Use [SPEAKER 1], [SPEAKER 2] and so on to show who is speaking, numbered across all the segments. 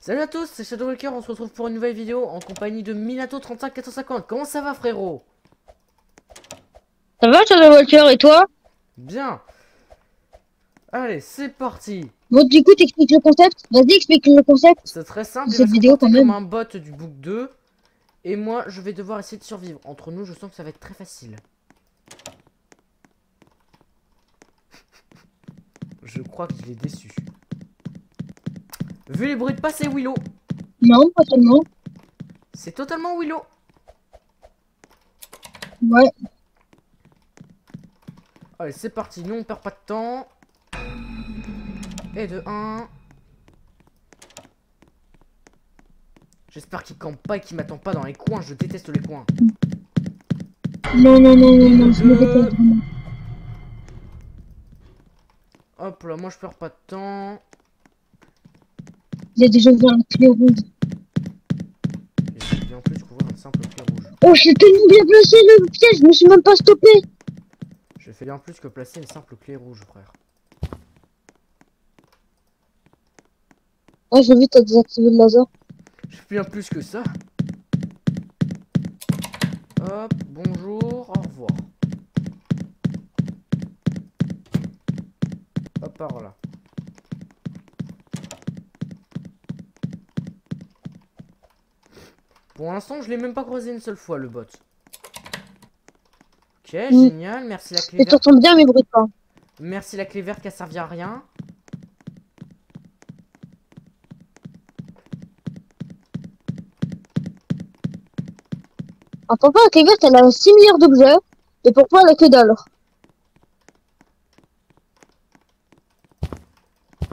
[SPEAKER 1] Salut à tous, c'est Shadowwalker, on se retrouve pour une nouvelle vidéo en compagnie de Minato35450. Comment ça va, frérot?
[SPEAKER 2] Ça va, sur la voiture, et toi?
[SPEAKER 1] Bien. Allez, c'est parti.
[SPEAKER 2] Bon, du coup, t'expliques le concept? Vas-y, explique le concept
[SPEAKER 1] C'est très
[SPEAKER 2] de
[SPEAKER 1] simple, il va
[SPEAKER 2] cette
[SPEAKER 1] se
[SPEAKER 2] vidéo quand
[SPEAKER 1] comporter comme
[SPEAKER 2] même.
[SPEAKER 1] un bot du book 2. Et moi, je vais devoir essayer de survivre. Entre nous, je sens que ça va être très facile. Je crois que je l'ai déçu. Vu les bruits de pas, c'est Willow.
[SPEAKER 2] Non, pas tellement.
[SPEAKER 1] C'est totalement Willow.
[SPEAKER 2] Ouais.
[SPEAKER 1] Allez, c'est parti, nous on perd pas de temps. Et de 1. J'espère qu'il campe pas et qu'il m'attend pas dans les coins, je déteste les coins.
[SPEAKER 2] Non, non, non, non,
[SPEAKER 1] Et de
[SPEAKER 2] non, je me déteste
[SPEAKER 1] 2.
[SPEAKER 2] vraiment.
[SPEAKER 1] Hop là, moi je perds pas de temps.
[SPEAKER 2] J'ai déjà vu un clé rouge.
[SPEAKER 1] Et je vais en plus couvrir un simple clé rouge.
[SPEAKER 2] Oh, j'ai tellement bien placé le piège, je me suis même pas stoppé.
[SPEAKER 1] Je fais bien plus que placer une simple clé rouge, frère.
[SPEAKER 2] Ah, j'ai vu, t'as désactivé le laser.
[SPEAKER 1] Je fais bien plus que ça. Hop, bonjour, au revoir. Hop, par là. Pour l'instant, je l'ai même pas croisé une seule fois, le bot. Ok, génial, merci la clé
[SPEAKER 2] Et
[SPEAKER 1] verte.
[SPEAKER 2] t'entends bien mes bruits de pas.
[SPEAKER 1] Merci la clé verte qui a servi à rien.
[SPEAKER 2] Entends pas, la clé verte, elle a 6 milliards d'objets. Et pourquoi elle a que dalle?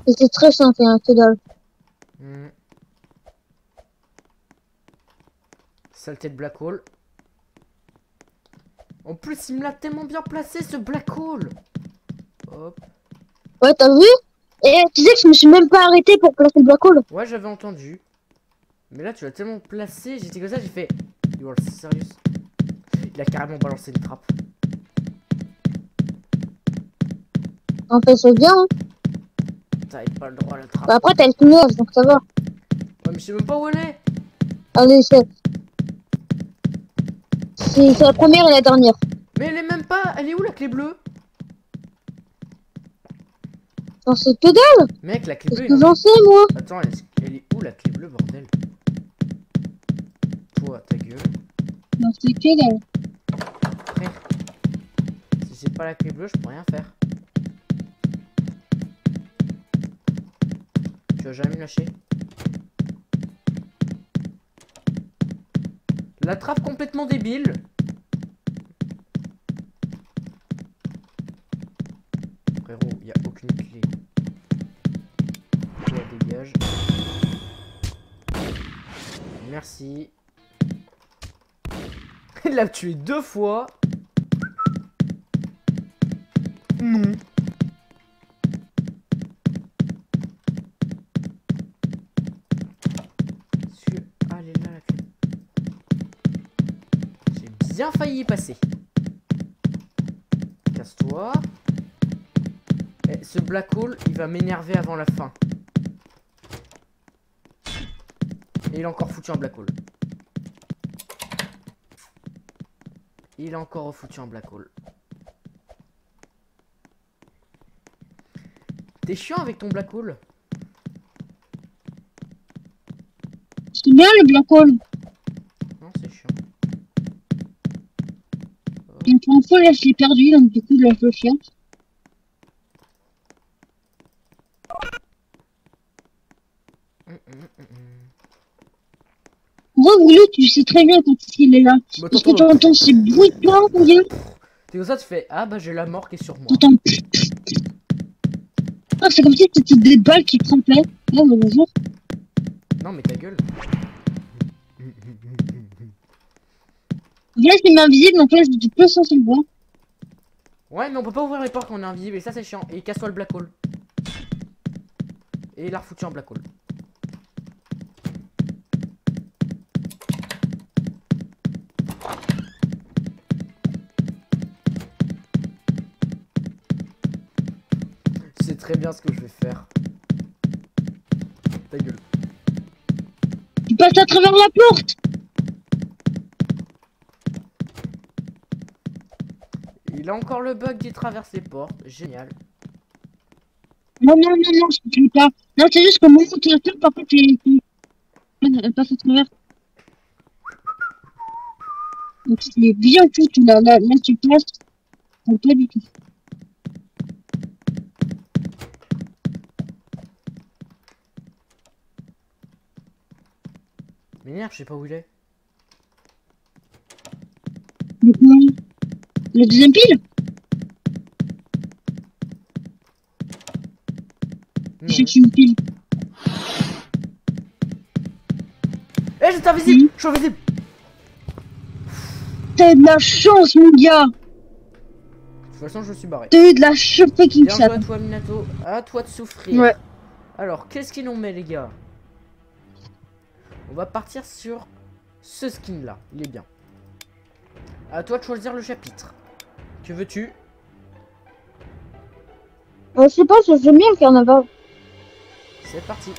[SPEAKER 2] Et c'est très simple, elle a que dalle.
[SPEAKER 1] Hmm. Saleté de black hole. En plus, il me l'a tellement bien placé, ce black hole. Hop.
[SPEAKER 2] Ouais, t'as vu? Et tu sais que je me suis même pas arrêté pour placer le black hole.
[SPEAKER 1] Ouais, j'avais entendu. Mais là, tu l'as tellement placé, j'étais comme ça, j'ai fait... You are serious? Il a carrément balancé une trappe.
[SPEAKER 2] En fait, c'est bien, hein.
[SPEAKER 1] T'avais pas le droit à la trappe.
[SPEAKER 2] Bah, après, t'as le tunnel, donc ça va.
[SPEAKER 1] Ouais, mais je sais même pas où elle est.
[SPEAKER 2] Allez, c'est la première et la dernière.
[SPEAKER 1] Mais elle est même pas... Elle est où la clé bleue?
[SPEAKER 2] J'en sais que dalle.
[SPEAKER 1] Mec, la clé
[SPEAKER 2] Qu'est-ce
[SPEAKER 1] bleue, il
[SPEAKER 2] que
[SPEAKER 1] en
[SPEAKER 2] j'en
[SPEAKER 1] est...
[SPEAKER 2] sais, moi?
[SPEAKER 1] Attends, elle est où la clé bleue, bordel? Toi, ta gueule.
[SPEAKER 2] J'en sais que dalle.
[SPEAKER 1] Frère. Si c'est pas la clé bleue, je peux rien faire. Tu vas jamais me lâcher. La trappe complètement débile. Frérot, il a aucune clé. Toi, dégage. Merci. Il l'a tué 2 fois. Non. Allez là la clé. J'ai bien failli y passer. Casse-toi. Eh, ce black hole, il va m'énerver avant la fin. Et il a encore foutu un black hole. Il a encore foutu un black hole. T'es chiant avec ton black hole?
[SPEAKER 2] C'est bien le black hole.
[SPEAKER 1] Non, c'est chiant.
[SPEAKER 2] Une première fois, là, je l'ai perdu, donc du coup, là, je le cherche. Gros, Boulot, tu sais très bien quand il est là.
[SPEAKER 1] Bah,
[SPEAKER 2] Parce que
[SPEAKER 1] t'entends le...
[SPEAKER 2] t'entends ces bruits de pas, mon dieu.
[SPEAKER 1] T'es comme ça, tu fais... Ah bah j'ai la mort qui est sur moi.
[SPEAKER 2] T'entends. Ah, c'est comme si c'était des balles qui tremplaient. Ah, bah, bonjour.
[SPEAKER 1] Non mais ta gueule.
[SPEAKER 2] Là, je l'ai mis invisible, donc là, je suis plus censé le voir.
[SPEAKER 1] Ouais, mais on peut pas ouvrir les portes quand on est invisible et ça c'est chiant. Et casse-toi le black hole. Et il a refoutu un black hole. Je sais très bien ce que je vais faire. Ta gueule.
[SPEAKER 2] passes à travers la porte.
[SPEAKER 1] Il a encore le bug qui traverse les portes. Génial.
[SPEAKER 2] Non, non, non, non, je peux pas. Non, c'est juste que mon ordinateur, par contre, elle passe à travers. Donc c'est bien foutu, là, tu passes. Pas du tout.
[SPEAKER 1] Mais merde, je sais pas où il est.
[SPEAKER 2] Maintenant, la deuxième pile.
[SPEAKER 1] Non.
[SPEAKER 2] Je cherche une pile.
[SPEAKER 1] Eh, j'étais invisible. Je suis invisible.
[SPEAKER 2] T'as eu de la chance, mon gars.
[SPEAKER 1] De toute façon, je me suis barré.
[SPEAKER 2] T'as eu de la chance fucking
[SPEAKER 1] Bien joué
[SPEAKER 2] shot.
[SPEAKER 1] à toi, Minato. À toi de souffrir.
[SPEAKER 2] Ouais.
[SPEAKER 1] Alors, qu'est-ce qu'il nous met, les gars? On va partir sur ce skin là. Il est bien. À toi de choisir le chapitre. Que veux-tu?
[SPEAKER 2] Je sais pas, j'aime bien le carnaval.
[SPEAKER 1] C'est parti.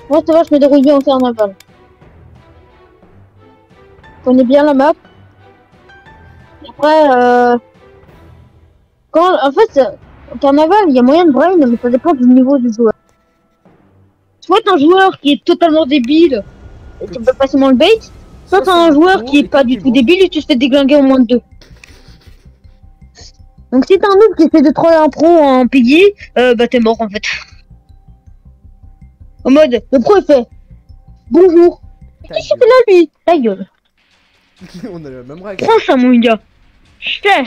[SPEAKER 2] Moi, ça va, je me déroule bien au carnaval. Je connais bien la map. Après, en fait, au carnaval, il y a moyen de brain, mais ça dépend du niveau du joueur. Soit t'as un joueur qui est totalement débile, et tu peux facilement le bait. Soit t'as un joueur qui est pas du tout débile et tu te fais déglinguer en moins de 2. Donc si t'as un noob qui essaie de troller un pro en piggy, bah t'es mort en fait. En mode, le pro il fait bonjour. Qu'est-ce qu'il fait là lui? Ta gueule.
[SPEAKER 1] On a la même règle.
[SPEAKER 2] Prends ça mon gars. Chef.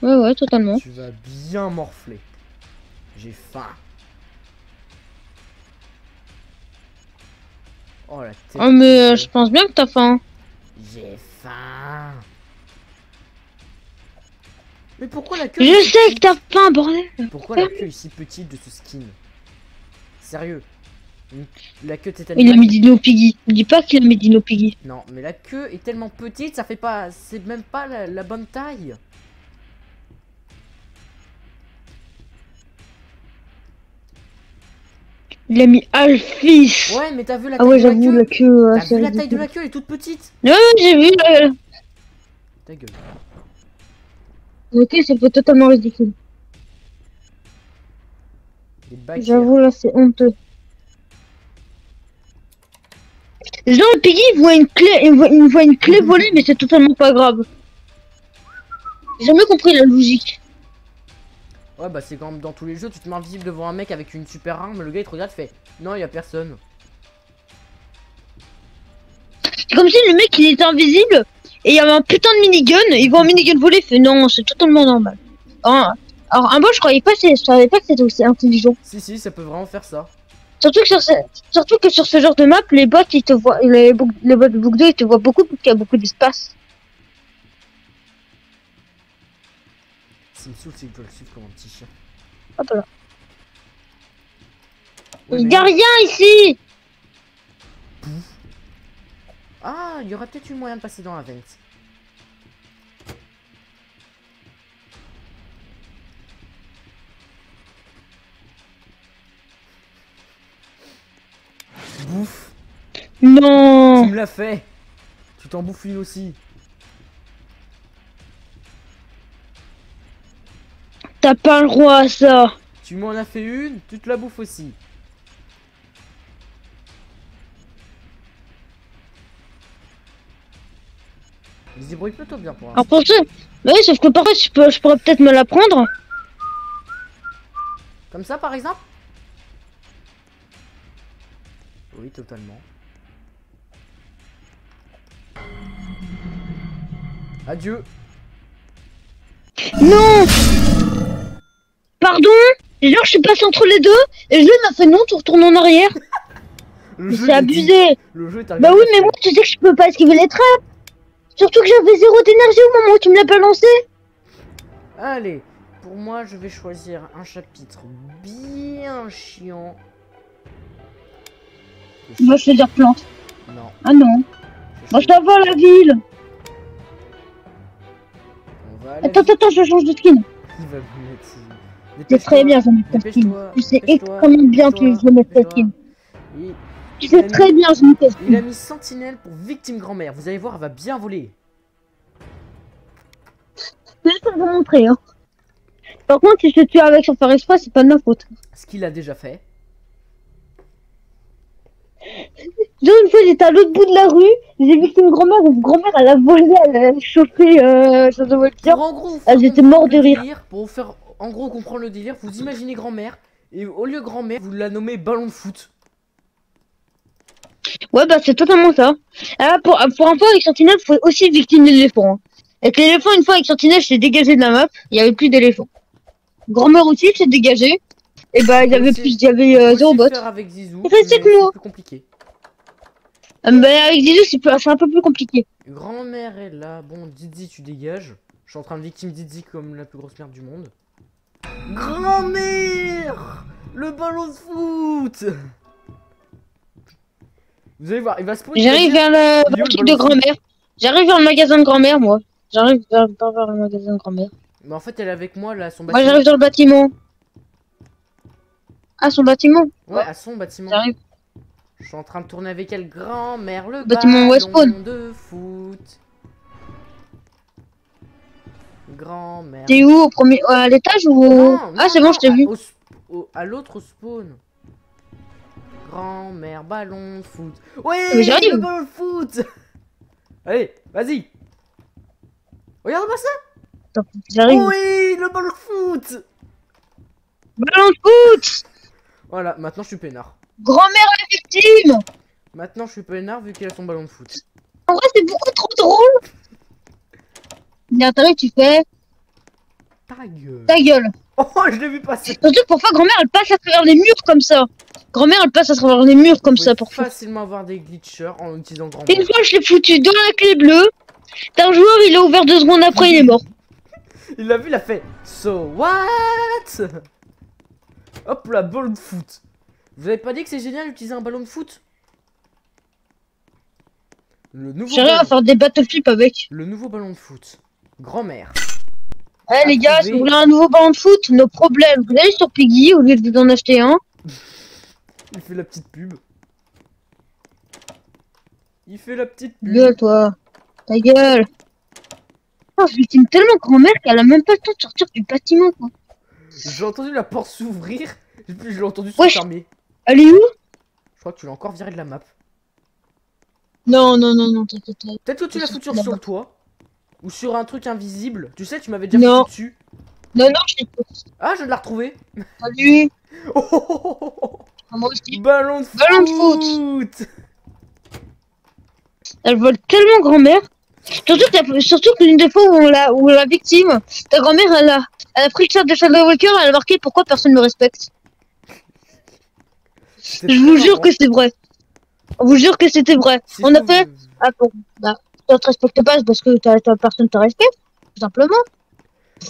[SPEAKER 2] Ouais, totalement.
[SPEAKER 1] Tu vas bien morfler. J'ai faim. Oh la tête.
[SPEAKER 2] Oh mais je pense bien que t'as faim.
[SPEAKER 1] J'ai faim. Mais pourquoi la queue
[SPEAKER 2] Je sais que t'as faim, bordel.
[SPEAKER 1] Pourquoi la queue est si petite de ce skin? Sérieux. La queue est
[SPEAKER 2] Il a mis Dino Piggy. Ne dis pas qu'il a mis Dino Piggy.
[SPEAKER 1] Non, mais la queue est tellement petite, ça fait pas... C'est même pas la bonne taille.
[SPEAKER 2] Il a mis Alphys.
[SPEAKER 1] Ouais, mais t'as vu la
[SPEAKER 2] Ah
[SPEAKER 1] taille
[SPEAKER 2] ouais,
[SPEAKER 1] de la
[SPEAKER 2] j'avoue,
[SPEAKER 1] queue?
[SPEAKER 2] la queue.
[SPEAKER 1] T'as vu la taille de la queue, elle est toute petite.
[SPEAKER 2] Ouais, j'ai vu.
[SPEAKER 1] Ta gueule.
[SPEAKER 2] Ok, ça fait totalement ridicule.
[SPEAKER 1] Les baguettes.
[SPEAKER 2] J'avoue, là, c'est honteux. Genre, le Piggy, il voit une clé, il voit une clé volée, mais c'est totalement pas grave. J'ai jamais compris la logique.
[SPEAKER 1] Ouais, bah c'est comme dans tous les jeux, tu te mets invisible devant un mec avec une super arme, le gars il te regarde, fait non, y a personne.
[SPEAKER 2] C'est comme si le mec, il était invisible, et il y avait un putain de minigun, il voit un minigun voler, il fait non, c'est totalement normal. Alors un boss, je savais pas que c'était aussi intelligent.
[SPEAKER 1] Si, ça peut vraiment faire ça.
[SPEAKER 2] Surtout que sur ce genre de map, les bots, ils te voient, les bots de Book 2, ils te voient beaucoup parce qu'il y a beaucoup d'espace.
[SPEAKER 1] Ce qui me saoule, c'est que je dois le suivre comme un petit chien.
[SPEAKER 2] Hop là.
[SPEAKER 1] Ouais,
[SPEAKER 2] Il
[SPEAKER 1] mais
[SPEAKER 2] y a
[SPEAKER 1] non.
[SPEAKER 2] rien ici.
[SPEAKER 1] Ah, il y aurait peut-être eu moyen de passer dans la vente. Bouffe.
[SPEAKER 2] Non.
[SPEAKER 1] Tu me l'as fait. Tu t'en bouffes une aussi.
[SPEAKER 2] T'as pas le droit à ça.
[SPEAKER 1] Tu m'en as fait une, tu te la bouffes aussi. Il se débrouille plutôt bien pour
[SPEAKER 2] Alors
[SPEAKER 1] l'instant.
[SPEAKER 2] pour ça, oui, sauf que parfois je pourrais peut-être me la prendre.
[SPEAKER 1] Comme ça par exemple? Oui, totalement. Adieu.
[SPEAKER 2] Non. Pardon. Genre je suis passé entre les deux et le jeu m'a fait non, tu retournes en arrière.
[SPEAKER 1] Le
[SPEAKER 2] Mais
[SPEAKER 1] jeu,
[SPEAKER 2] c'est
[SPEAKER 1] il a dit-
[SPEAKER 2] abusé.
[SPEAKER 1] Le jeu est arrivé.
[SPEAKER 2] Bah oui, mais moi tu sais que je peux pas esquiver les trappes. Surtout que j'avais 0 d'énergie au moment où tu me l'as pas lancé.
[SPEAKER 1] Allez, pour moi, je vais choisir un chapitre bien chiant.
[SPEAKER 2] Moi je vais dire plante.
[SPEAKER 1] Non.
[SPEAKER 2] Ah non. Moi je dois voir la ville.
[SPEAKER 1] On va aller.
[SPEAKER 2] Attends, je change de skin.
[SPEAKER 1] Il va me mettre
[SPEAKER 2] C'est très bien, je mets ta skin.
[SPEAKER 1] Dépêche-toi.
[SPEAKER 2] Tu sais
[SPEAKER 1] Dépêche-toi.
[SPEAKER 2] extrêmement bien que je mets ta skin.
[SPEAKER 1] Il-
[SPEAKER 2] Tu
[SPEAKER 1] il a
[SPEAKER 2] sais très
[SPEAKER 1] mis-
[SPEAKER 2] bien, je mets ta
[SPEAKER 1] Il a
[SPEAKER 2] skin.
[SPEAKER 1] mis sentinelle pour victime grand-mère. Vous allez voir, elle va bien voler.
[SPEAKER 2] Je vais te montrer, hein. Par contre, si je te tue avec sans faire exprès, c'est pas de ma faute.
[SPEAKER 1] Ce qu'il a déjà fait.
[SPEAKER 2] Genre, une fois, j'étais à l'autre bout de la rue, j'ai vu qu'une grand-mère, elle a volé, elle a chauffé, sa voiture.
[SPEAKER 1] Pour en gros, vous
[SPEAKER 2] Ah,
[SPEAKER 1] faire
[SPEAKER 2] j'étais
[SPEAKER 1] comprendre
[SPEAKER 2] mort de
[SPEAKER 1] le
[SPEAKER 2] rire.
[SPEAKER 1] délire, pour vous faire en gros comprendre le délire, vous imaginez grand-mère. Et au lieu grand-mère, vous la nommez ballon de foot.
[SPEAKER 2] Ouais, bah, c'est totalement ça. Ah, pour un fois avec Sentinelle, faut aussi victime de l'éléphant, hein. Avec l'éléphant, une fois avec Sentinelle, je t'ai dégagé de la map, il y avait plus d'éléphants. Grand-mère aussi, s'est dégagé. Et bah, il y avait
[SPEAKER 1] Aussi-
[SPEAKER 2] plus, il y avait
[SPEAKER 1] On peut
[SPEAKER 2] zéro
[SPEAKER 1] aussi
[SPEAKER 2] bot.
[SPEAKER 1] le faire avec Zizou,
[SPEAKER 2] Il fait
[SPEAKER 1] mais
[SPEAKER 2] que moi.
[SPEAKER 1] c'est plus compliqué.
[SPEAKER 2] Bah, avec Zizou, c'est un peu plus compliqué.
[SPEAKER 1] Grand-mère est là. Bon, Didi, tu dégages. Je suis en train de victime Didi comme la plus grosse merde du monde. Grand-mère, le ballon de foot. Vous allez voir, il va se poser.
[SPEAKER 2] J'arrive vers
[SPEAKER 1] Il est où, le
[SPEAKER 2] le truc
[SPEAKER 1] ballon
[SPEAKER 2] de
[SPEAKER 1] de foot
[SPEAKER 2] grand-mère. J'arrive vers le magasin de grand-mère, moi. J'arrive vers le magasin de grand-mère.
[SPEAKER 1] Mais en fait, elle est avec moi là, à son
[SPEAKER 2] Moi,
[SPEAKER 1] bâtiment.
[SPEAKER 2] j'arrive dans le bâtiment. Ah, son bâtiment.
[SPEAKER 1] Ouais, à son bâtiment.
[SPEAKER 2] J'arrive.
[SPEAKER 1] Je suis en train de tourner avec elle. Grand-mère, le
[SPEAKER 2] Bâtiment West
[SPEAKER 1] ballon
[SPEAKER 2] Spawn.
[SPEAKER 1] de foot. Grand-mère.
[SPEAKER 2] T'es où, au premier, à l'étage ou
[SPEAKER 1] Non,
[SPEAKER 2] Ah,
[SPEAKER 1] non,
[SPEAKER 2] c'est bon,
[SPEAKER 1] non,
[SPEAKER 2] je t'ai vu.
[SPEAKER 1] à l'autre spawn. Grand-mère, ballon de foot. Oui,
[SPEAKER 2] Mais j'arrive.
[SPEAKER 1] le ballon de foot. Allez, vas-y. Regarde-moi ça.
[SPEAKER 2] Attends, j'arrive.
[SPEAKER 1] Oui, le ballon de foot.
[SPEAKER 2] Ballon de foot.
[SPEAKER 1] Voilà, maintenant je suis peinard.
[SPEAKER 2] Grand-mère est victime.
[SPEAKER 1] Maintenant je suis peinard vu qu'il a son ballon de foot.
[SPEAKER 2] En vrai, c'est beaucoup trop drôle. Bien, t'arrives, tu fais
[SPEAKER 1] Ta gueule.
[SPEAKER 2] ta gueule.
[SPEAKER 1] Oh, je l'ai vu passer.
[SPEAKER 2] Surtout que parfois, grand-mère, elle passe à travers les murs comme ça. Grand-mère, elle passe à travers les murs comme
[SPEAKER 1] Vous
[SPEAKER 2] ça,
[SPEAKER 1] pouvez
[SPEAKER 2] parfois.
[SPEAKER 1] facilement avoir des glitchers en utilisant
[SPEAKER 2] Une
[SPEAKER 1] grand-mère.
[SPEAKER 2] fois, je l'ai foutu dans la clé bleue. T'as un joueur, il a ouvert 2 secondes après, il est mort.
[SPEAKER 1] Il l'a vu, il a fait So what? Hop là, ballon de foot. Vous avez pas dit que c'est génial d'utiliser un ballon de foot? Le nouveau
[SPEAKER 2] J'arrive à
[SPEAKER 1] ballon,
[SPEAKER 2] faire des battlefips avec.
[SPEAKER 1] le nouveau ballon de foot. Grand-mère.
[SPEAKER 2] Eh les gars, si
[SPEAKER 1] Approuvé.
[SPEAKER 2] vous voulez un nouveau ballon de foot, nos problèmes. Vous allez sur Piggy au lieu de vous en acheter un.
[SPEAKER 1] Il fait la petite pub. Il fait la petite pub.
[SPEAKER 2] Gueule, toi. Ta gueule. Oh, je victime tellement grand-mère qu'elle a même pas le temps de sortir du bâtiment, quoi.
[SPEAKER 1] J'ai entendu la porte s'ouvrir. Et puis je l'ai entendu se
[SPEAKER 2] Wesh.
[SPEAKER 1] fermer.
[SPEAKER 2] Elle est où?
[SPEAKER 1] Je crois que tu l'as encore viré de la map.
[SPEAKER 2] Non, non, non, non, t'inquiète.
[SPEAKER 1] Peut-être que tu l'as
[SPEAKER 2] Je
[SPEAKER 1] foutu
[SPEAKER 2] suis là-bas.
[SPEAKER 1] sur toi. Ou sur un truc invisible. Tu sais, tu m'avais déjà
[SPEAKER 2] Non.
[SPEAKER 1] foutu dessus.
[SPEAKER 2] Non, non, je t'ai pas.
[SPEAKER 1] Ah, je viens de la retrouver.
[SPEAKER 2] Salut.
[SPEAKER 1] Oh, oh, oh, oh, oh.
[SPEAKER 2] Moi aussi.
[SPEAKER 1] Ballon de foot.
[SPEAKER 2] Ballon de foot. Elle vole tellement grand-mère. Surtout qu'une des fois où la victime, ta grand-mère, elle a pris le chat de Shadow Walker, elle a marqué pourquoi personne me respecte.
[SPEAKER 1] C'est
[SPEAKER 2] Je
[SPEAKER 1] très
[SPEAKER 2] vous jure
[SPEAKER 1] marrant.
[SPEAKER 2] que c'est vrai. On vous jure que c'était vrai.
[SPEAKER 1] Si
[SPEAKER 2] On
[SPEAKER 1] je
[SPEAKER 2] a
[SPEAKER 1] trouve-
[SPEAKER 2] fait. Ah bon, bah, ça te respecte pas, c'est parce que personne te respecte, tout simplement.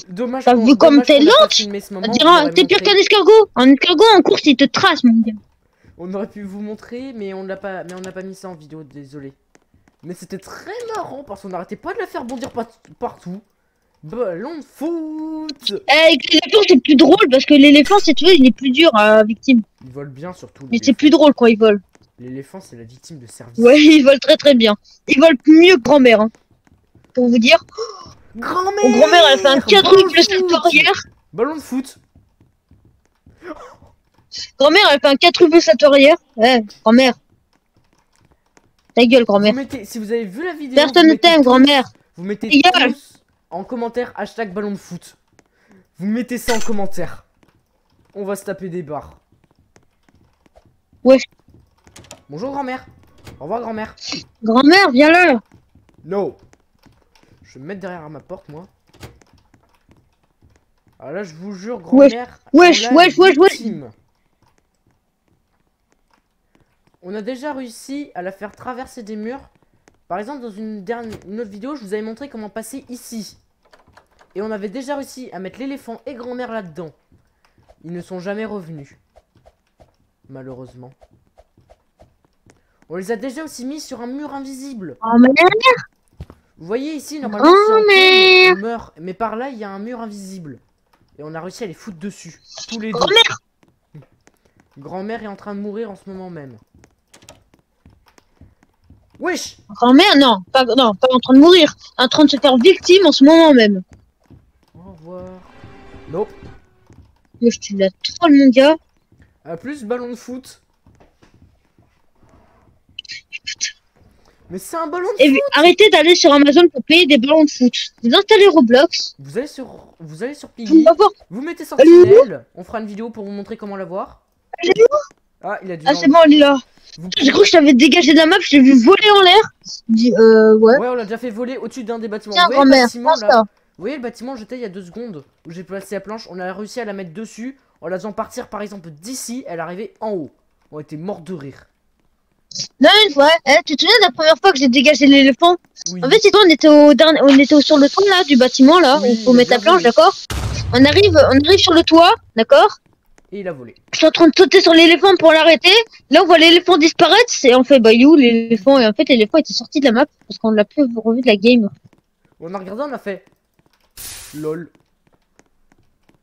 [SPEAKER 1] Dommage
[SPEAKER 2] T'as
[SPEAKER 1] qu'on-
[SPEAKER 2] vu comme
[SPEAKER 1] dommage
[SPEAKER 2] t'es
[SPEAKER 1] qu'on a pas
[SPEAKER 2] lente
[SPEAKER 1] filmé ce moment,
[SPEAKER 2] On
[SPEAKER 1] on
[SPEAKER 2] dirait,
[SPEAKER 1] aurait
[SPEAKER 2] t'es pire
[SPEAKER 1] montré-
[SPEAKER 2] qu'un escargot. Un escargot en course, il te trace, mon gars.
[SPEAKER 1] On aurait pu vous montrer, mais on n'a pas mis ça en vidéo, désolé. Mais c'était très marrant parce qu'on n'arrêtait pas de la faire bondir partout. Ballon de foot.
[SPEAKER 2] Avec l'éléphant, c'est plus drôle parce que l'éléphant, c'est tu vois, il est plus dur à victime.
[SPEAKER 1] Il vole bien surtout.
[SPEAKER 2] Mais c'est plus drôle quand il vole.
[SPEAKER 1] L'éléphant, c'est la victime de service.
[SPEAKER 2] Ouais, il vole très très bien. Il vole mieux que grand-mère. Hein. Pour vous dire,
[SPEAKER 1] Grand-mère.
[SPEAKER 2] mon grand-mère, elle fait un
[SPEAKER 1] Ballon
[SPEAKER 2] quadruple
[SPEAKER 1] de
[SPEAKER 2] salto
[SPEAKER 1] foot.
[SPEAKER 2] arrière.
[SPEAKER 1] Ballon de foot.
[SPEAKER 2] Grand-mère, elle fait un quadruple salto arrière. Ouais, grand-mère. Ta gueule,
[SPEAKER 1] Vous
[SPEAKER 2] grand-mère.
[SPEAKER 1] mettez, si vous avez vu la vidéo,
[SPEAKER 2] Personne
[SPEAKER 1] vous
[SPEAKER 2] ne
[SPEAKER 1] mettez
[SPEAKER 2] t'aime,
[SPEAKER 1] tous-
[SPEAKER 2] grand-mère.
[SPEAKER 1] Vous mettez
[SPEAKER 2] Ta gueule.
[SPEAKER 1] tous en commentaire hashtag ballon de foot. Vous mettez ça en commentaire. On va se taper des barres.
[SPEAKER 2] Ouais.
[SPEAKER 1] Bonjour grand-mère. Au revoir grand-mère.
[SPEAKER 2] Grand-mère, viens là.
[SPEAKER 1] No. Je vais me mettre derrière ma porte moi. Alors là je vous jure grand-mère.
[SPEAKER 2] Wesh,
[SPEAKER 1] on l'a
[SPEAKER 2] wesh, wesh, wesh.
[SPEAKER 1] victime. On a déjà réussi à la faire traverser des murs. Par exemple dans une autre vidéo je vous avais montré comment passer ici. Et on avait déjà réussi à mettre l'éléphant et grand-mère là-dedans. Ils ne sont jamais revenus. Malheureusement. On les a déjà aussi mis sur un mur invisible.
[SPEAKER 2] Grand-mère.
[SPEAKER 1] Vous voyez ici, normalement, si on
[SPEAKER 2] Grand-mère.
[SPEAKER 1] tombe, on meurt. Mais par là, il y a un mur invisible. Et on a réussi à les foutre dessus. Tous les deux.
[SPEAKER 2] Grand-mère.
[SPEAKER 1] Grand-mère est en train de mourir en ce moment même. Wesh!
[SPEAKER 2] Grand-mère, non, pas en train de mourir. En train de se faire victime en ce moment même.
[SPEAKER 1] Au revoir. Nope.
[SPEAKER 2] Je te la troll, mon gars.
[SPEAKER 1] A plus, ballon de foot. Mais c'est un ballon de
[SPEAKER 2] Et
[SPEAKER 1] foot!
[SPEAKER 2] arrêtez d'aller sur Amazon pour payer des ballons de foot. Vous installez Roblox.
[SPEAKER 1] Vous allez sur
[SPEAKER 2] Vous
[SPEAKER 1] Piggy.
[SPEAKER 2] allez voir.
[SPEAKER 1] Vous mettez Sentinelle. On fera une vidéo pour vous montrer comment l'avoir. Ah, il a dû.
[SPEAKER 2] Ah, c'est bon, elle est là.
[SPEAKER 1] Vous...
[SPEAKER 2] J'ai cru que je t'avais dégagé de la map, je t'ai vu voler en l'air. Ouais.
[SPEAKER 1] Ouais, on l'a déjà fait voler au-dessus d'un des bâtiments.
[SPEAKER 2] Tiens,
[SPEAKER 1] Vous voyez le
[SPEAKER 2] grand-mère,
[SPEAKER 1] bâtiment
[SPEAKER 2] prends
[SPEAKER 1] là?
[SPEAKER 2] ça.
[SPEAKER 1] Vous voyez le bâtiment, j'étais il y a 2 secondes où j'ai placé la planche. On a réussi à la mettre dessus en la faisant partir par exemple d'ici. Elle arrivait en haut. On était morts de rire.
[SPEAKER 2] Non, une fois, tu te souviens de la première fois que j'ai dégagé l'éléphant?
[SPEAKER 1] Oui.
[SPEAKER 2] En fait, c'est toi, on était sur le toit là, du bâtiment là,
[SPEAKER 1] Oui,
[SPEAKER 2] où il faut
[SPEAKER 1] il a
[SPEAKER 2] mettre la
[SPEAKER 1] bien
[SPEAKER 2] planche,
[SPEAKER 1] volé.
[SPEAKER 2] d'accord? On arrive sur le toit, d'accord?
[SPEAKER 1] Et il a volé.
[SPEAKER 2] Je suis en train de sauter sur l'éléphant pour l'arrêter. Là, on voit l'éléphant disparaître. Et on fait, bah, you, l'éléphant. Et en fait, l'éléphant était sorti de la map parce qu'on l'a plus revu de la game.
[SPEAKER 1] On a regardé, on a fait. LOL.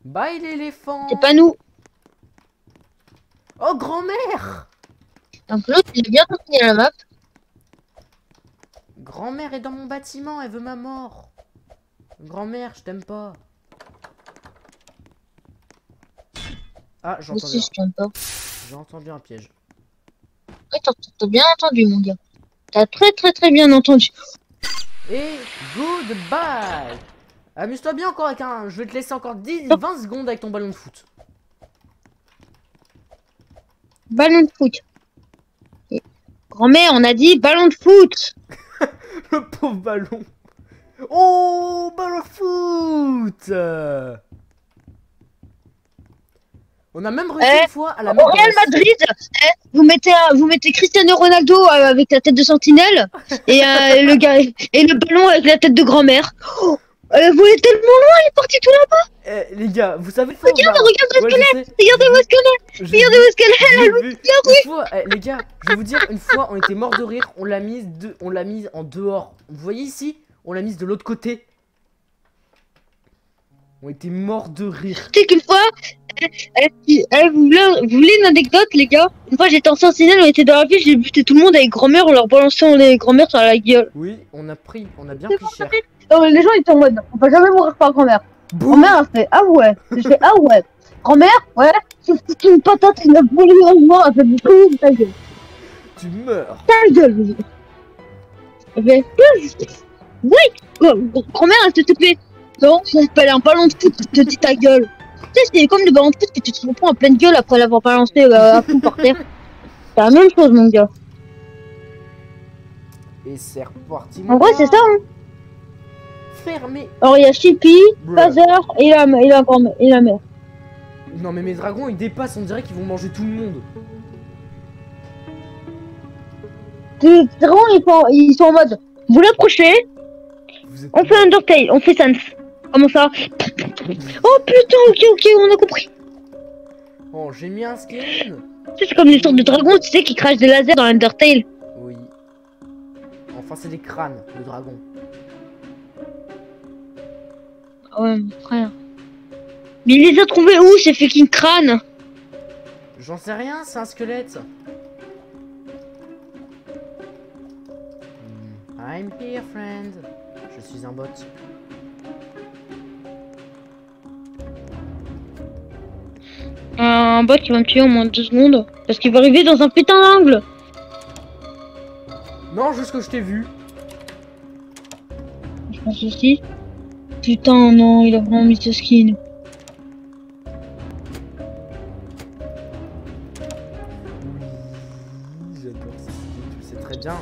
[SPEAKER 1] Bye l'éléphant.
[SPEAKER 2] C'est pas nous.
[SPEAKER 1] Oh, grand-mère.
[SPEAKER 2] Donc, l'autre, il est bien sorti de la map.
[SPEAKER 1] Grand-mère est dans mon bâtiment, elle veut ma mort. Grand-mère, je t'aime pas. Ah, j'ai entendu.
[SPEAKER 2] Aussi, je t'aime pas.
[SPEAKER 1] J'ai entendu un piège.
[SPEAKER 2] Ouais, t'as bien entendu, mon gars. T'as très bien entendu.
[SPEAKER 1] Et goodbye. Amuse-toi bien encore avec un... Je vais te laisser encore 20 secondes avec ton ballon de foot.
[SPEAKER 2] Ballon de foot. Et grand-mère, on a dit ballon de foot.
[SPEAKER 1] Le pauvre ballon. Oh, ballon de foot. On a même réussi une fois à la mettre
[SPEAKER 2] Au Real
[SPEAKER 1] dans la...
[SPEAKER 2] Madrid, vous mettez Cristiano Ronaldo avec la tête de sentinelle et le gars et le ballon avec la tête de grand-mère. Oh, vous êtes tellement loin, il est parti tout là-bas.
[SPEAKER 1] Les gars, vous savez...
[SPEAKER 2] Regarde où est-ce qu'elle est.
[SPEAKER 1] Ouais,
[SPEAKER 2] Regardez où est-ce qu'elle est. Regardez où est-ce qu'elle est.
[SPEAKER 1] Une fois, les gars, je vais vous dire, une fois, on était mort de rire, on l'a mise en dehors. Vous voyez ici, on l'a mise de l'autre côté. On était mort de rire.
[SPEAKER 2] Tu sais qu'une fois, vous voulez une anecdote, les gars? Une fois, j'étais en sentinelle, on était dans la ville, j'ai buté tout le monde avec grand-mère, on leur balançait les grand-mères sur la gueule.
[SPEAKER 1] Oui, on a bien pris cher.
[SPEAKER 2] Les gens ils étaient en mode, on va jamais mourir par grand-mère.
[SPEAKER 1] Boum.
[SPEAKER 2] Grand-mère a fait, ah ouais. Je fais, ah ouais. Grand-mère, ouais. C'est une patate qui m'a volé en moi, elle fait du coup, ta gueule.
[SPEAKER 1] Tu meurs.
[SPEAKER 2] Ta gueule. Elle fait, oui. Grand-mère, elle te fait, non, ça s'appelle un ballon de foot, te dit ta gueule. Tu sais, c'est comme le ballon de foot que tu te reprends en pleine gueule après l'avoir balancé à fond par terre. C'est la même chose, mon gars.
[SPEAKER 1] Et c'est reparti.
[SPEAKER 2] En vrai, c'est ça, hein.
[SPEAKER 1] Fermé.
[SPEAKER 2] Alors, il y a Chippy, Phaser et la mère.
[SPEAKER 1] Non, mais mes dragons ils dépassent, on dirait qu'ils vont manger tout le monde.
[SPEAKER 2] Les dragons ils sont en mode, vous l'approchez, on fait Undertale, on fait Sans. Comment ça? Oh putain, ok, on a compris.
[SPEAKER 1] Oh, j'ai mis un skin.
[SPEAKER 2] C'est comme les sortes de dragons, tu sais, qui crachent des lasers dans Undertale.
[SPEAKER 1] Oui. Enfin, c'est des crânes, le dragon.
[SPEAKER 2] Ah ouais, mon frère. Mais il les a trouvés où, ces fucking crânes?
[SPEAKER 1] J'en sais rien, c'est un squelette. I'm here, friend. Je suis un bot.
[SPEAKER 2] Un bot qui va me tuer en moins de 2 secondes. Parce qu'il va arriver dans un putain d'angle.
[SPEAKER 1] Non, juste que je t'ai vu.
[SPEAKER 2] Je pense aussi. Putain, non, il a vraiment mis ce skin.
[SPEAKER 1] Oui, j'adore ce skin, tu le sais très bien.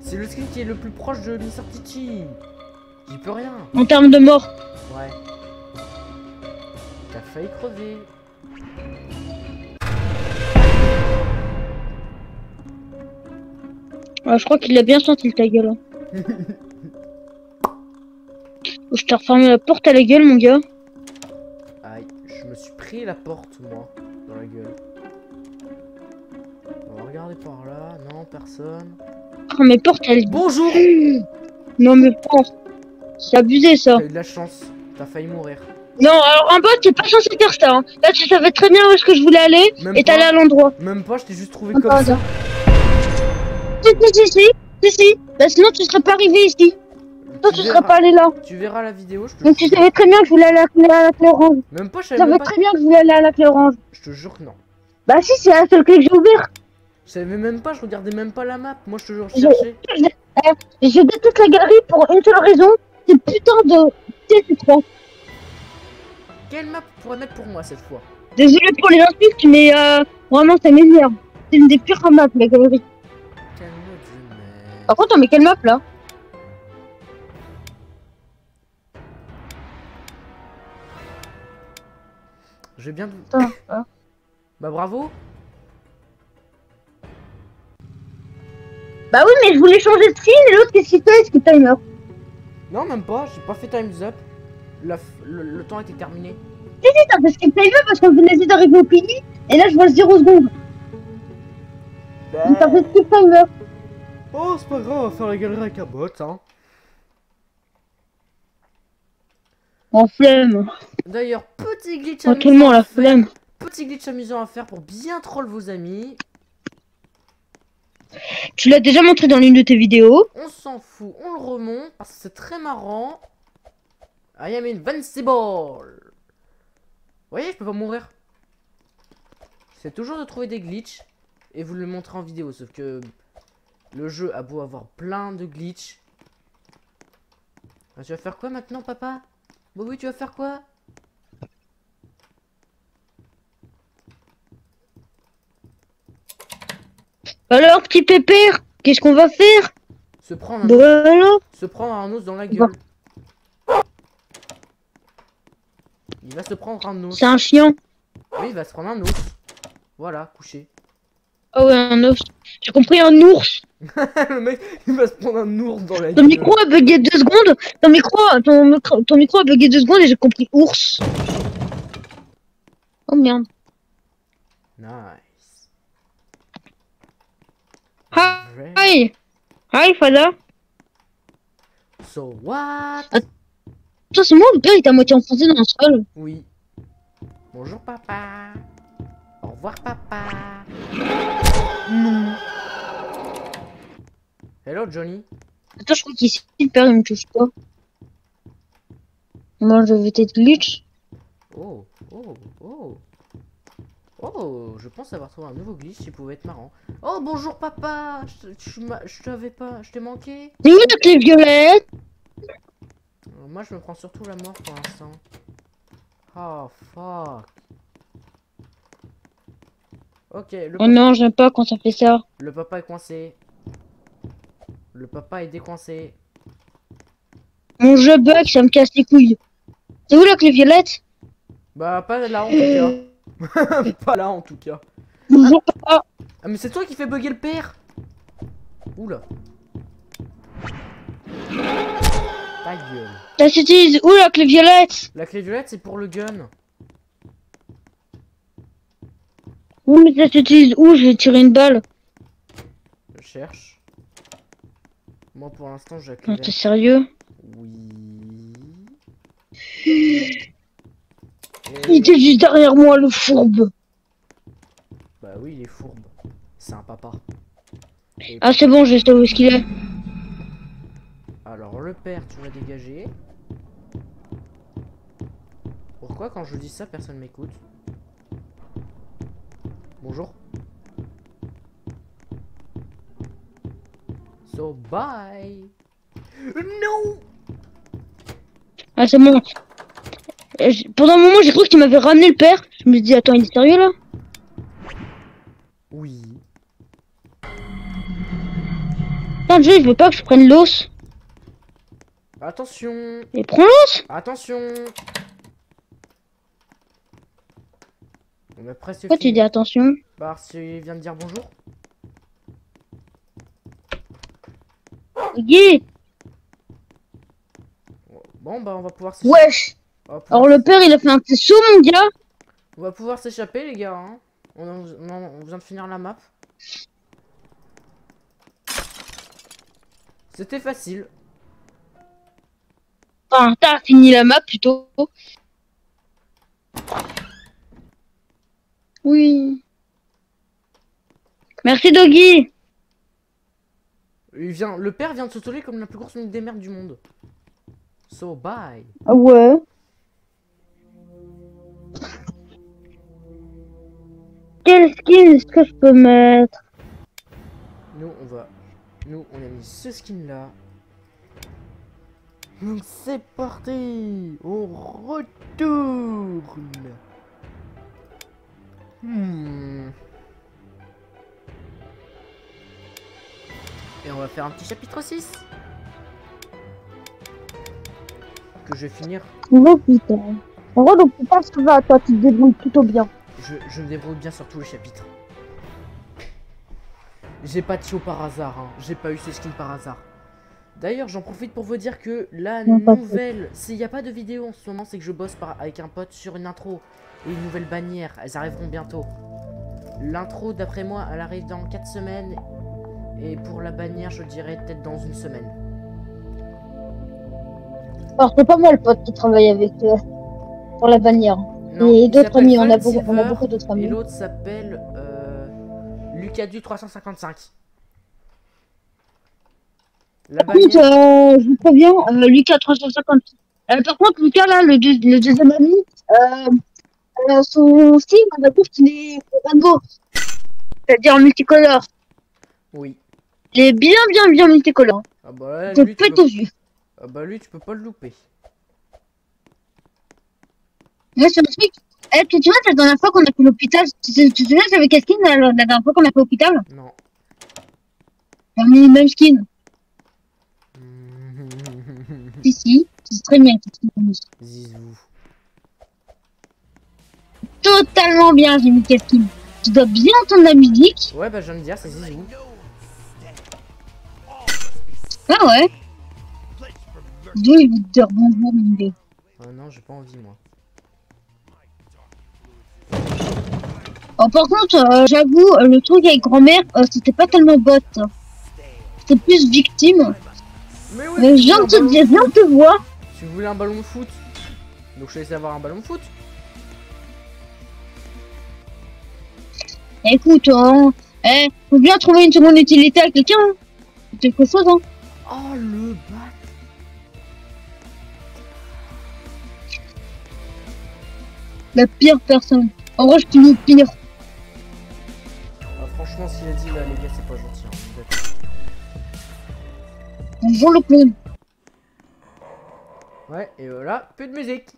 [SPEAKER 1] C'est le skin qui est le plus proche de Mr. Tichi. J'y peux rien.
[SPEAKER 2] En termes de mort.
[SPEAKER 1] Ouais. T'as failli crever.
[SPEAKER 2] Ah, je crois qu'il a bien senti ta gueule. Hein. Je t'ai refermé la porte à la gueule, mon gars.
[SPEAKER 1] Aïe, je me suis pris la porte, moi, dans la gueule. On va regarder par là. Non, personne.
[SPEAKER 2] Oh, mes portes, elles...
[SPEAKER 1] Bonjour.
[SPEAKER 2] Non, mais oh, c'est abusé, ça.
[SPEAKER 1] T'as eu de la chance. T'as failli mourir.
[SPEAKER 2] Non, alors en bas, t'es pas censé faire ça. Hein. Là, tu savais très bien où est-ce que je voulais aller
[SPEAKER 1] Même
[SPEAKER 2] et t'allais
[SPEAKER 1] pas.
[SPEAKER 2] à l'endroit.
[SPEAKER 1] Même pas, je t'ai juste trouvé
[SPEAKER 2] Pas
[SPEAKER 1] comme ça.
[SPEAKER 2] hasard. Si. Bah, sinon, tu serais pas arrivé ici. Toi,
[SPEAKER 1] Tu
[SPEAKER 2] tu serais pas
[SPEAKER 1] verras.
[SPEAKER 2] allé là.
[SPEAKER 1] Tu verras la vidéo, je te
[SPEAKER 2] Donc, tu
[SPEAKER 1] jure.
[SPEAKER 2] savais très bien que je voulais aller à la clé orange.
[SPEAKER 1] Même pas, je
[SPEAKER 2] Tu
[SPEAKER 1] savais même
[SPEAKER 2] savais
[SPEAKER 1] pas.
[SPEAKER 2] très bien que je voulais aller à la clé orange.
[SPEAKER 1] Je te jure que non.
[SPEAKER 2] Bah, si, c'est la seule clé que j'ai ouverte.
[SPEAKER 1] Je savais même pas, je regardais même pas la map. Moi, je te jure, je
[SPEAKER 2] Je,
[SPEAKER 1] cherchais.
[SPEAKER 2] je déteste la galerie pour une seule raison. C'est putain de TC3.
[SPEAKER 1] Quelle map pourrait mettre pour moi cette fois?
[SPEAKER 2] Désolé pour les insultes, mais vraiment, ça m'énerve. C'est une des pires maps, la galerie.
[SPEAKER 1] Quelle map je mets?
[SPEAKER 2] Par contre, on met quelle map là?
[SPEAKER 1] J'ai bien.
[SPEAKER 2] Attends, ah.
[SPEAKER 1] Bah bravo.
[SPEAKER 2] Bah oui, mais je voulais changer de skin et l'autre, qu'est-ce qu'il fait? Est-ce qu'il timer?
[SPEAKER 1] Non, même pas, j'ai pas fait time's up. Le temps était terminé.
[SPEAKER 2] T'as fait skip timer parce qu'on venait juste d'arriver au pays et là, je vois 0 secondes. Donc, t'as fait skip timer.
[SPEAKER 1] Oh, c'est pas grave, on va faire la galerie avec un bot, hein.
[SPEAKER 2] En flemme.
[SPEAKER 1] D'ailleurs, petit glitch
[SPEAKER 2] Tranquillement,
[SPEAKER 1] amusant
[SPEAKER 2] la
[SPEAKER 1] à faire.
[SPEAKER 2] flemme.
[SPEAKER 1] Petit glitch amusant à faire pour bien troll vos amis.
[SPEAKER 2] Tu l'as déjà montré dans l'une de tes vidéos.
[SPEAKER 1] On s'en fout, on le remonte parce que c'est très marrant. I am invincible. Vous voyez, je peux pas mourir. C'est toujours de trouver des glitches et vous le montrer en vidéo. Sauf que le jeu a beau avoir plein de glitches. Ah, tu vas faire quoi maintenant, papa? Bah oui, tu vas faire quoi?
[SPEAKER 2] Alors, petit pépère, qu'est-ce qu'on va faire?
[SPEAKER 1] Se prendre un,
[SPEAKER 2] Voilà.
[SPEAKER 1] se prendre un os dans la gueule. Il va se prendre un os.
[SPEAKER 2] C'est un chien.
[SPEAKER 1] Oui, il va se prendre un os. Voilà, couché.
[SPEAKER 2] Ah ouais, un ours. J'ai compris un ours.
[SPEAKER 1] Le mec, il va se prendre un ours dans la
[SPEAKER 2] Ton
[SPEAKER 1] gueule.
[SPEAKER 2] micro a bugué 2 secondes. Ton micro a bugué 2 secondes et j'ai compris ours. Oh merde.
[SPEAKER 1] Nice.
[SPEAKER 2] Hi. Hi, Fada.
[SPEAKER 1] So what?
[SPEAKER 2] Toi, c'est moi, le gars, il est à moitié enfoncé dans un sol.
[SPEAKER 1] Oui. Bonjour papa. Au revoir papa.
[SPEAKER 2] Non.
[SPEAKER 1] Hello Johnny.
[SPEAKER 2] Attends, je crois qu'ici, le père, il me touche pas. Moi, je vais peut-être glitch.
[SPEAKER 1] Oh, oh, oh. Oh, je pense avoir trouvé un nouveau glitch qui pouvait être marrant. Oh, bonjour papa. Je t'avais pas. Je t'ai manqué.
[SPEAKER 2] C'est où la clé violette?
[SPEAKER 1] Moi, je me prends surtout la mort pour l'instant. Oh, fuck. Ok,
[SPEAKER 2] Oh non, j'aime pas quand ça fait ça.
[SPEAKER 1] le papa est coincé. Le papa est décoincé.
[SPEAKER 2] Mon jeu bug, ça me casse les couilles. C'est où la clé violette?
[SPEAKER 1] Bah, pas là en tout cas. Pas là en tout cas.
[SPEAKER 2] Bonjour papa.
[SPEAKER 1] Ah, mais c'est toi qui fais bugger le père. Oula. Ta gueule.
[SPEAKER 2] Ça s'utilise où la clé violette?
[SPEAKER 1] La clé violette, c'est pour le gun.
[SPEAKER 2] Oui, mais ça s'utilise où? Je vais tirer une balle.
[SPEAKER 1] Je cherche. Moi, pour l'instant, j'ai la clé
[SPEAKER 2] Non, t'es
[SPEAKER 1] verte.
[SPEAKER 2] sérieux?
[SPEAKER 1] Oui.
[SPEAKER 2] Il était juste derrière moi, le fourbe.
[SPEAKER 1] Bah oui, il est fourbe. C'est un papa. Et
[SPEAKER 2] Ah, c'est bon, je sais où est-ce qu'il est.
[SPEAKER 1] alors, le père, tu vas dégager. Pourquoi, quand je dis ça, personne m'écoute? Bonjour. So, bye. Non.
[SPEAKER 2] Ah, c'est bon. Pendant un moment, j'ai cru que tu m'avais ramené le père. Je me suis dit, attends, il est sérieux là?
[SPEAKER 1] Oui.
[SPEAKER 2] Putain, je veux pas que je prenne l'os.
[SPEAKER 1] Attention.
[SPEAKER 2] Et prends l'os.
[SPEAKER 1] Attention. On a presque
[SPEAKER 2] Pourquoi tu
[SPEAKER 1] fini.
[SPEAKER 2] dis attention?
[SPEAKER 1] Parce qu'il vient de dire bonjour.
[SPEAKER 2] Guy.
[SPEAKER 1] Bon, bah, on va pouvoir s'échapper.
[SPEAKER 2] Wesh. Alors le père, il a fait un petit saut, mon gars.
[SPEAKER 1] On va pouvoir s'échapper, les gars. Hein. On vient de finir la map. C'était facile.
[SPEAKER 2] Enfin, t'as fini la map plutôt. Oui. Merci Doggy.
[SPEAKER 1] Le père vient de se toller comme la plus grosse des merdes du monde. So bye.
[SPEAKER 2] Ah ouais. Quel skin est-ce que je peux mettre?
[SPEAKER 1] Nous on a mis ce skin là. Donc c'est parti. On retourne. Et on va faire un petit chapitre 6. Que je vais finir.
[SPEAKER 2] Oh putain. En gros, donc putain, ça va, toi, tu te débrouilles plutôt bien.
[SPEAKER 1] Je me débrouille bien sur tous les chapitres. J'ai pas de show par hasard, hein. J'ai pas eu ce skin par hasard. D'ailleurs, j'en profite pour vous dire que la nouvelle... S'il n'y a pas de vidéo en ce moment, c'est que je bosse avec un pote sur une intro et une nouvelle bannière. Elles arriveront bientôt. L'intro, d'après moi, elle arrive dans 4 semaines. Et pour la bannière, je dirais peut-être dans 1 semaine.
[SPEAKER 2] Alors, c'est pas moi le pote qui travaille avec pour la bannière.
[SPEAKER 1] Non,
[SPEAKER 2] et d'autres amis, on a
[SPEAKER 1] Silver,
[SPEAKER 2] beaucoup d'autres amis.
[SPEAKER 1] Et l'autre s'appelle Lucadu 355. La
[SPEAKER 2] Par contre, je vous préviens, Lucas 350. Par contre, Lucas, là, le deuxième ami, son style, on va dire qu'il est rainbow. C'est-à-dire multicolore.
[SPEAKER 1] Oui.
[SPEAKER 2] Il est bien multicolore.
[SPEAKER 1] Ah bah,
[SPEAKER 2] Lui,
[SPEAKER 1] tu peux pas le louper.
[SPEAKER 2] Moi, c'est un truc. Eh, tu vois, la dernière fois qu'on a fait l'hôpital, tu te souviens, j'avais quel skin la dernière fois qu'on a fait l'hôpital?
[SPEAKER 1] Non.
[SPEAKER 2] On a les mêmes skins. Si, c'est très bien.
[SPEAKER 1] Zizou.
[SPEAKER 2] Totalement bien, j'ai mis quel skin. Tu dois bien entendre la musique.
[SPEAKER 1] Ouais, bah, je viens de dire, c'est Zizou.
[SPEAKER 2] Ah ouais. D'où il veut te dire bonjour, mon gars.
[SPEAKER 1] Non, j'ai pas envie, moi.
[SPEAKER 2] Oh, par contre, j'avoue, le truc avec grand-mère, c'était pas tellement bot. C'était plus victime.
[SPEAKER 1] Mais oui,
[SPEAKER 2] je viens de te dire, viens te voir.
[SPEAKER 1] Tu voulais un ballon de foot. Donc je te laisse avoir un ballon de foot.
[SPEAKER 2] Écoute, faut bien trouver une seconde utilité à quelqu'un. Hein. Quelque chose, hein.
[SPEAKER 1] Oh, le bat.
[SPEAKER 2] La pire personne. En vrai, je te dis pire.
[SPEAKER 1] Ah, franchement, s'il a dit là, les gars, c'est pas gentil. Hein.
[SPEAKER 2] Bonjour le clown.
[SPEAKER 1] Ouais, et voilà, plus de musique.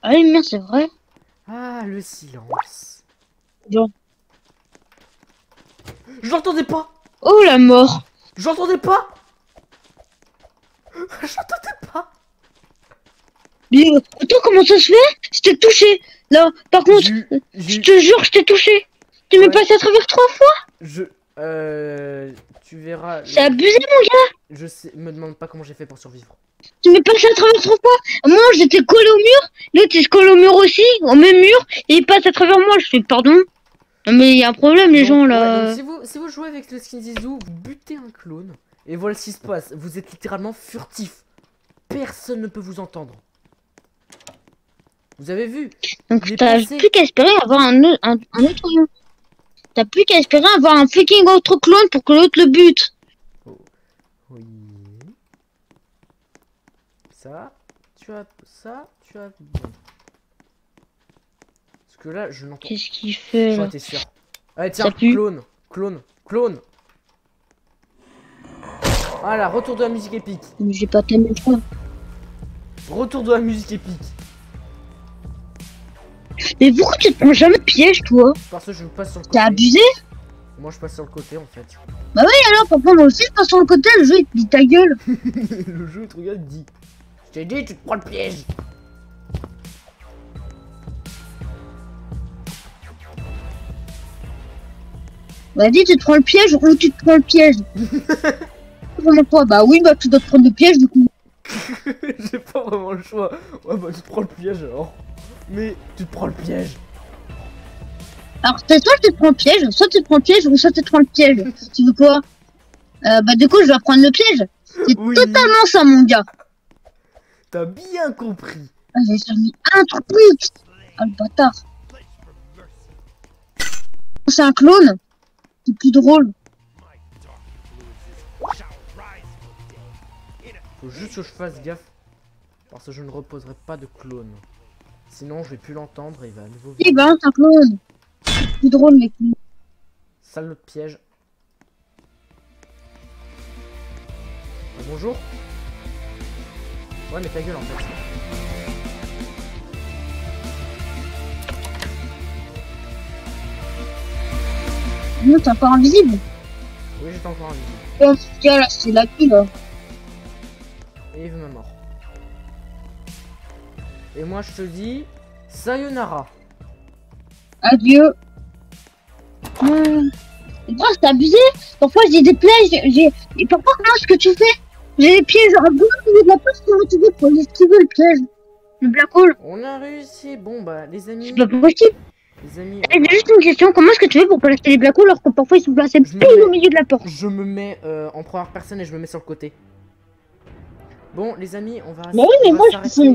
[SPEAKER 2] Ah oui, merde, c'est vrai.
[SPEAKER 1] Ah, le silence.
[SPEAKER 2] Genre.
[SPEAKER 1] Je l'entendais pas.
[SPEAKER 2] Oh, la mort.
[SPEAKER 1] Je l'entendais pas. Je l'entendais pas.
[SPEAKER 2] Mais attends, comment ça se fait? Je t'ai touché. Là, par contre, je te jure, je t'ai touché. Tu m'es passé à travers 3 fois.
[SPEAKER 1] Tu verras.
[SPEAKER 2] C'est abusé, mon gars.
[SPEAKER 1] Je sais, me demande pas comment j'ai fait pour survivre.
[SPEAKER 2] Tu m'es passé à travers 3 fois. Moi, j'étais collé au mur. L'autre, il se colle au mur aussi, au même mur. Et il passe à travers moi. Je fais pardon. Mais il y a un problème, les gens là.
[SPEAKER 1] Ouais, donc si vous jouez avec le skin Zizou, vous butez un clone. Et voilà ce qui se passe. Vous êtes littéralement furtif. Personne ne peut vous entendre. Vous avez vu?
[SPEAKER 2] Donc t'as plus qu'à espérer avoir un autre. T'as plus qu'à espérer avoir un fucking autre clone pour que l'autre le bute.
[SPEAKER 1] Oh. Oui. Ça, tu as. Parce que là, je n'entends.
[SPEAKER 2] Qu'est-ce qu'il fait là?
[SPEAKER 1] T'es sûr. Allez, tiens, clone. Voilà, retour de la musique épique.
[SPEAKER 2] J'ai pas tellement le choix.
[SPEAKER 1] Retour de la musique épique.
[SPEAKER 2] Mais pourquoi tu te prends jamais de piège, toi?
[SPEAKER 1] Parce que je passe sur le côté.
[SPEAKER 2] T'as abusé?
[SPEAKER 1] Moi, je passe sur le côté, en fait.
[SPEAKER 2] Bah oui, alors, papa, moi aussi, je passe sur le côté, le jeu, il te dit ta gueule.
[SPEAKER 1] Le jeu, il te regarde, il dit. Je t'ai dit, tu te prends le piège.
[SPEAKER 2] Vas-y, tu te prends le piège ou tu te prends le piège? Vraiment quoi? Bah oui, bah tu dois te prendre le piège, du coup.
[SPEAKER 1] J'ai pas vraiment le choix. Ouais, bah tu te prends le piège, alors. Mais tu te prends le piège.
[SPEAKER 2] Alors, c'est soit tu te prends le piège, soit tu te prends le piège, ou soit tu te prends le piège. Tu veux quoi? Bah du coup, je vais prendre le piège. C'est totalement ça, mon gars.
[SPEAKER 1] T'as bien compris.
[SPEAKER 2] Ah, j'ai servi un truc. Ah, le bâtard. C'est un clone. C'est plus drôle.
[SPEAKER 1] Faut juste que je fasse gaffe. Parce que je ne reposerai pas de clone. Sinon, je vais plus l'entendre et il va à nouveau...
[SPEAKER 2] Eh ben, c'est un clone. C'est plus drôle, les clones.
[SPEAKER 1] Sale piège. Bonjour. Ouais, mais ta gueule en fait.
[SPEAKER 2] Non, t'es encore invisible.
[SPEAKER 1] Oui, j'étais encore invisible.
[SPEAKER 2] Oh, tiens, là, c'est la queue, là.
[SPEAKER 1] Et il veut ma mort. Et moi, je te dis... Sayonara.
[SPEAKER 2] Adieu. Grave, c'est abusé. Parfois, j'ai des pièges. Et parfois, comment est-ce que tu fais? J'ai des pièges à bout de la place pour tu veux pour esquiver le piège. Le black hole.
[SPEAKER 1] On a réussi. Bon, bah, les amis...
[SPEAKER 2] C'est pas possible.
[SPEAKER 1] Les amis...
[SPEAKER 2] Et j'ai juste une question. Comment est-ce que tu fais pour placer les black holes alors que parfois ils sont placés pile au milieu de la porte?
[SPEAKER 1] Je me mets en première personne et je me mets sur le côté. Bon, les amis, on va...
[SPEAKER 2] Mais oui, mais moi,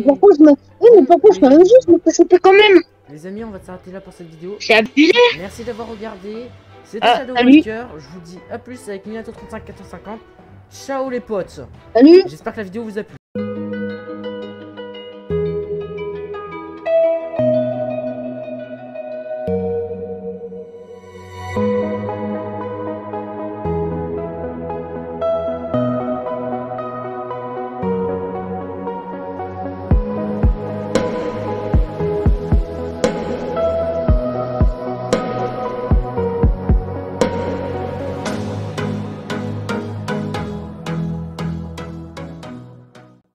[SPEAKER 2] pourquoi je me... Oui, mais pourquoi je me mets juste, mais que c'était quand même.
[SPEAKER 1] Les amis, on va s'arrêter là pour cette vidéo.
[SPEAKER 2] C'est abusé.
[SPEAKER 1] Merci d'avoir regardé. C'était Shadow
[SPEAKER 2] salut.
[SPEAKER 1] Walker. Je vous dis à plus avec Minato 35 450. Ciao les potes.
[SPEAKER 2] Salut.
[SPEAKER 1] J'espère que la vidéo vous a plu.